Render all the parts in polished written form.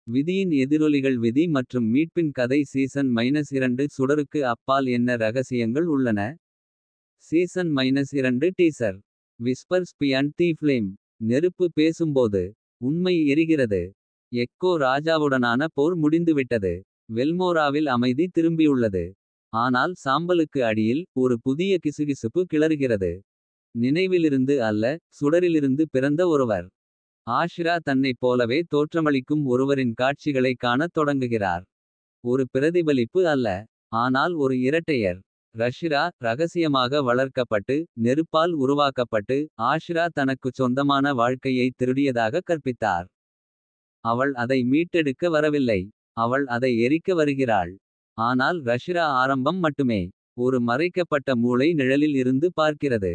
விதியின் எதிரொலிகள் விதி மற்றும் மீட்பின் கதை சீசன் -2 சுடருக்கு அப்பால் என்ன ரகசியங்கள் உள்ளன. Season -2 teaser. Whispers beyond the flame. நெருப்பு பேசும்போது. உண்மை எரிகிறது. எக்கோ ராஜாவுடனான போர் முடிந்துவிட்டது. வெல்மோராவில் அமைதி திரும்பியுள்ளது. ஆனால் சாம்பலுக்கு அடியில் ஒரு புதிய கிசுகிசுப்பு கிளறுகிறது. நினைவிலிருந்து அல்ல, சுடரிலிருந்து பிறந்த ஒருவர். ஆஷிரா தன்னைப் போலவே தோற்றமளிக்கும் ஒருவரின் காட்சிகளை காணத் தொடங்குகிறார். ஒரு பிரதிபலிப்பு அல்ல, ஆனால் ஒரு இரட்டையர். ரஷிரா ரகசியமாக வளர்க்கப்பட்டு நெருப்பால் உருவாக்கப்பட்டு. ஆஷிரா தனக்குச் சொந்தமான வாழ்க்கையை திருடியதாக கற்பித்தார். அவள் அதை மீட்டெடுக்க வரவில்லை. அவள் அதை எரிக்க வருகிறாள். ஆனால் ரஷிரா ஆரம்பம் மட்டுமே. ஒரு மறைக்கப்பட்ட மூளை நிழலில் இருந்து பார்க்கிறது.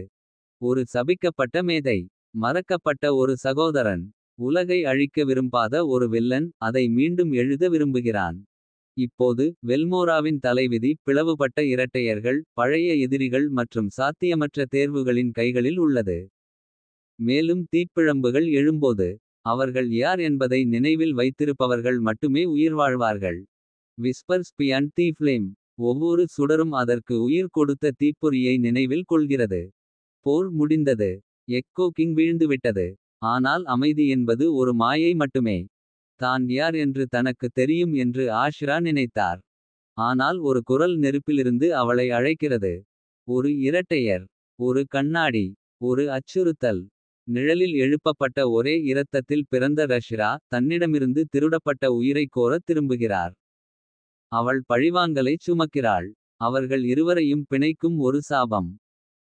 ஒரு சபிக்கப்பட்ட மேதை. மறக்கப்பட்ட ஒரு சகோதரன். உலகை அழிக்க விரும்பாத ஒரு வில்லன் அதை மீண்டும் எழுத விரும்புகிறான். இப்போது வெல்மோராவின் தலைவிதி பிளவுபட்ட இரட்டையர்கள். பழைய எதிரிகள் மற்றும் சாத்தியமற்ற தேர்வுகளின் கைகளில் உள்ளது. மேலும் தீப்பிழம்புகள் எழும்போது. அவர்கள் யார் என்பதை நினைவில் வைத்திருப்பவர்கள் மட்டுமே உயிர் வாழ்வார்கள். Whispers beyond the flame. ஒவ்வொரு சுடரும் அதற்கு உயிர் கொடுத்த தீப்பொறியை நினைவில் கொள்கிறது. போர் முடிந்தது. எக்கோ கிங் வீழ்ந்துவிட்டது. ஆனால் அமைதி என்பது ஒரு மாயை மட்டுமே. தான் யார் என்று தனக்கு தெரியும் என்று ஆஷிரா நினைத்தார். ஆனால் ஒரு குரல் நெருப்பிலிருந்து அவளை அழைக்கிறது. ஒரு இரட்டையர். ஒரு கண்ணாடி. ஒரு அச்சுறுத்தல். நிழலில் எழுப்பப்பட்ட ஒரே இரத்தத்தில் பிறந்த ரஷிரா தன்னிடமிருந்து திருடப்பட்ட உயிரை கோரத் திரும்புகிறார். அவள் பழிவாங்கலைச் சுமக்கிறாள். அவர்கள் இருவரையும் பிணைக்கும் ஒரு சாபம்.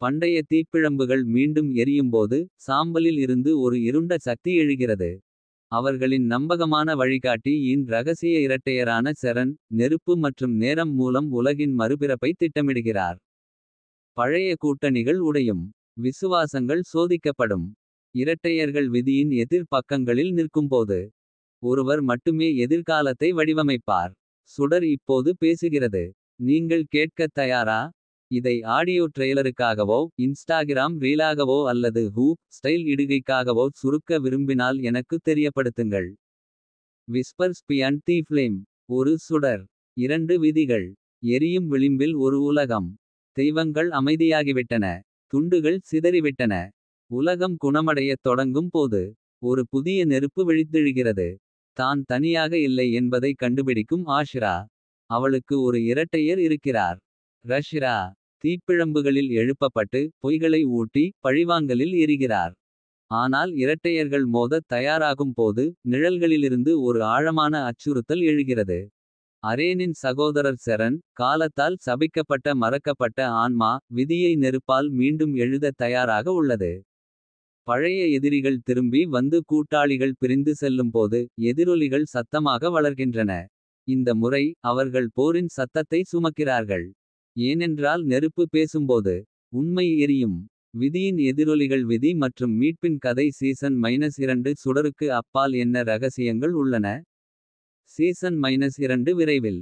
பண்டைய தீப்பிழம்புகள் மீண்டும் எரியும்போது. சாம்பலில் இருந்து ஒரு இருண்ட சக்தி எழுகிறது. அவர்களின் நம்பகமான வழிகாட்டி இன் ரகசிய இரட்டையரான செரன். நெருப்பு மற்றும் நேரம் மூலம் உலகின் மறுபிறப்பை திட்டமிடுகிறார். பழைய கூட்டணிகள் உடையும். விசுவாசங்கள் சோதிக்கப்படும். இரட்டையர்கள் விதியின் எதிர் பக்கங்களில் நிற்கும்போது. ஒருவர் மட்டுமே எதிர்காலத்தை வடிவமைப்பார். சுடர் இப்போது பேசுகிறது. நீங்கள் கேட்கத் தயாரா. இதை ஆடியோ ட்ரெய்லருக்காகவோ இன்ஸ்டாகிராம் ரீலாகவோ அல்லது ஹூப் ஸ்டைல் இடுகைக்காகவோ சுருக்க விரும்பினால் எனக்கு தெரியப்படுத்துங்கள். Whispers beyond the flame. ஒரு சுடர். 2 விதிகள். எரியும் விளிம்பில் ஒரு உலகம். தெய்வங்கள் அமைதியாகிவிட்டன. துண்டுகள் சிதறிவிட்டன. உலகம் குணமடையத் தொடங்கும் போது. ஒரு புதிய நெருப்பு விழித்தெழுகிறது. தான் தனியாக இல்லை என்பதை கண்டுபிடிக்கும் ஆஷிரா. அவளுக்கு ஒரு இரட்டையர் இருக்கிறார். ரஷிரா. தீப்பிழம்புகளில் எழுப்பப்பட்டு பொய்களை ஊட்டி பழிவாங்கலில் எரிகிறார். ஆனால் இரட்டையர்கள் மோதத் தயாராகும் போது. நிழல்களிலிருந்து ஒரு ஆழமான அச்சுறுத்தல் எழுகிறது. அரேனின் சகோதரர் செரன். காலத்தால் சபிக்கப்பட்ட மறக்கப்பட்ட ஆன்மா. விதியை நெருப்பால் மீண்டும் எழுதத் தயாராக உள்ளது. பழைய எதிரிகள் திரும்பி வந்து கூட்டாளிகள் பிரிந்து செல்லும்போது. எதிரொலிகள் சத்தமாக வளர்கின்றன. இந்த முறை அவர்கள் போரின் சத்தத்தை சுமக்கிறார்கள். ஏனென்றால் நெருப்பு பேசும்போது. உண்மை எரியும். விதியின் எதிரொலிகள் விதி மற்றும் மீட்பின் கதை சீசன் -2 சுடருக்கு அப்பால் என்ன ரகசியங்கள் உள்ளன. சீசன் -2 விரைவில்.